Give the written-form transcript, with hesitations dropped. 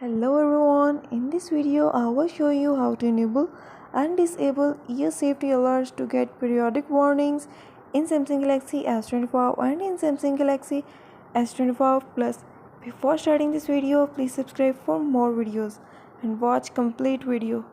Hello everyone, in this video I will show you how to enable and disable ear safety alerts to get periodic warnings in Samsung Galaxy S25 and in Samsung Galaxy S25 Plus. Before starting this video, please subscribe for more videos and watch complete video.